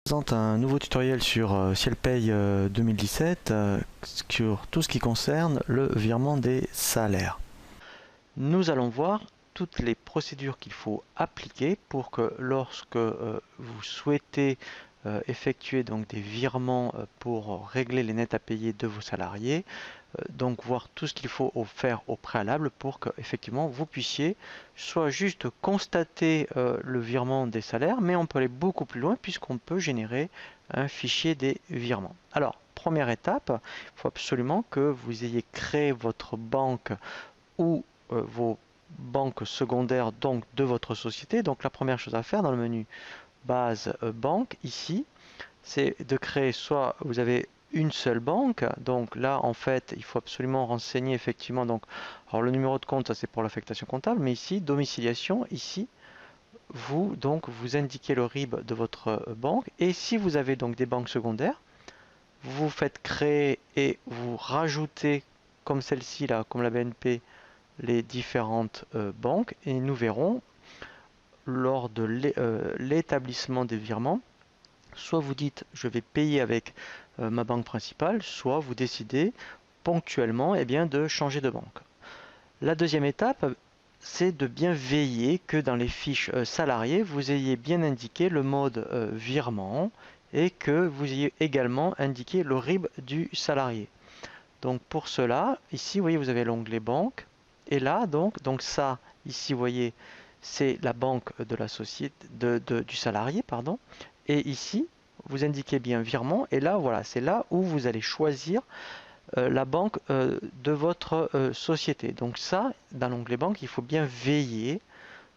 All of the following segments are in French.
Présente un nouveau tutoriel sur CielPay 2017 sur tout ce qui concerne le virement des salaires. Nous allons voir toutes les procédures qu'il faut appliquer pour que lorsque vous souhaitez effectuer donc des virements pour régler les nets à payer de vos salariés, donc voir tout ce qu'il faut faire au préalable pour que effectivement vous puissiez soit juste constater le virement des salaires, mais on peut aller beaucoup plus loin puisqu'on peut générer un fichier des virements. Alors, première étape, il faut absolument que vous ayez créé votre banque ou vos banques secondaires donc de votre société. Donc la première chose à faire dans le menu base banque ici, c'est de créer, soit vous avez une seule banque, donc là en fait il faut absolument renseigner effectivement, donc alors le numéro de compte ça c'est pour l'affectation comptable, mais ici domiciliation, ici vous donc vous indiquez le RIB de votre banque, et si vous avez donc des banques secondaires, vous faites créer et vous rajoutez comme celle-ci là, comme la BNP, les différentes banques, et nous verrons lors de l'établissement des virements, soit vous dites je vais payer avec ma banque principale, soit vous décidez ponctuellement de changer de banque. La deuxième étape, c'est de bien veiller que dans les fiches salariés, vous ayez bien indiqué le mode virement et que vous ayez également indiqué le RIB du salarié. Donc pour cela, ici vous voyez vous avez l'onglet banque, et là donc ça ici vous voyez c'est la banque de la société du salarié, pardon, et ici vous indiquez bien virement, et là voilà c'est là où vous allez choisir la banque de votre société. Donc ça, dans l'onglet banque, il faut bien veiller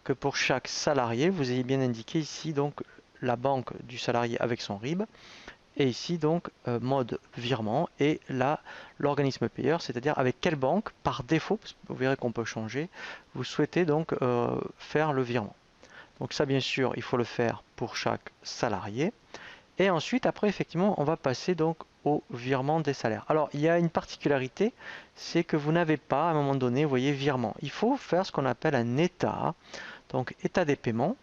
que pour chaque salarié vous ayez bien indiqué ici donc la banque du salarié avec son RIB, et ici donc mode virement, et là l'organisme payeur, c'est-à-dire avec quelle banque par défaut, parce que vous verrez qu'on peut changer, vous souhaitez donc faire le virement. Donc ça bien sûr il faut le faire pour chaque salarié, et ensuite après effectivement on va passer donc au virement des salaires. Alors il y a une particularité, c'est que vous n'avez pas à un moment donné, vous voyez, virement, il faut faire ce qu'on appelle un état, donc état des paiements.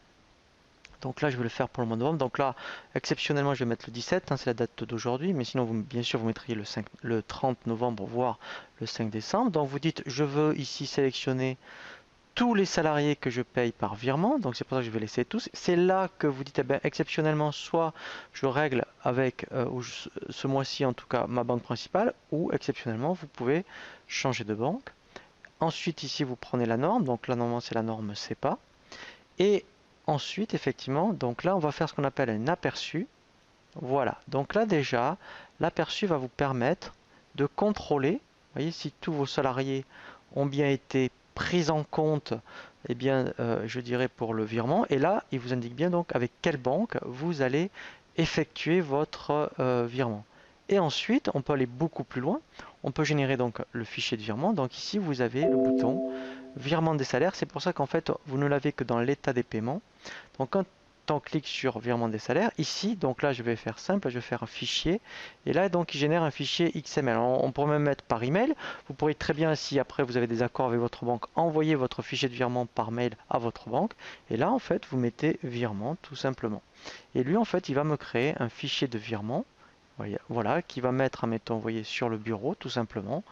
Donc là, je vais le faire pour le mois de novembre. Donc là, exceptionnellement, je vais mettre le 17, c'est la date d'aujourd'hui. Mais sinon, bien sûr, vous mettriez le 30 novembre, voire le 5 décembre. Donc vous dites, je veux ici sélectionner tous les salariés que je paye par virement. Donc c'est pour ça que je vais laisser tous. C'est là que vous dites, exceptionnellement, soit je règle avec, ce mois-ci en tout cas, ma banque principale, ou exceptionnellement, vous pouvez changer de banque. Ensuite, ici, vous prenez la norme. Donc là, normalement, c'est la norme CEPA. Et ensuite, effectivement, donc là, on va faire ce qu'on appelle un aperçu. Voilà, donc là déjà, l'aperçu va vous permettre de contrôler, vous voyez, si tous vos salariés ont bien été pris en compte, je dirais pour le virement. Et là, il vous indique bien donc avec quelle banque vous allez effectuer votre virement. Et ensuite, on peut aller beaucoup plus loin. On peut générer donc le fichier de virement. Donc ici, vous avez le bouton virement des salaires. C'est pour ça qu'en fait, vous ne l'avez que dans l'état des paiements. Donc quand on clique sur virement des salaires, ici, donc là je vais faire simple, je vais faire un fichier, et là donc il génère un fichier XML. On pourrait même mettre par email. Vous pourriez très bien, si après vous avez des accords avec votre banque, envoyer votre fichier de virement par mail à votre banque, et là en fait vous mettez virement tout simplement. Et lui en fait il va me créer un fichier de virement, voilà, qui va mettre, admettons, vous voyez, sur le bureau tout simplement.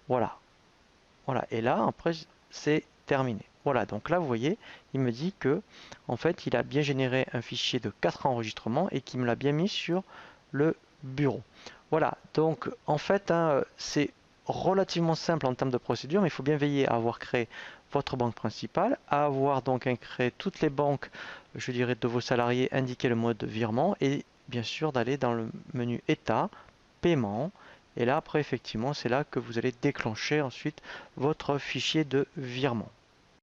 Voilà, voilà, et là après c'est terminé. Voilà, donc là vous voyez, il me dit que en fait il a bien généré un fichier de 4 enregistrements et qu'il me l'a bien mis sur le bureau. Voilà, donc en fait c'est relativement simple en termes de procédure, mais il faut bien veiller à avoir créé votre banque principale, à avoir donc créé toutes les banques, je dirais, de vos salariés, indiquer le mode de virement, et bien sûr d'aller dans le menu état, paiement. Et là après effectivement c'est là que vous allez déclencher ensuite votre fichier de virement.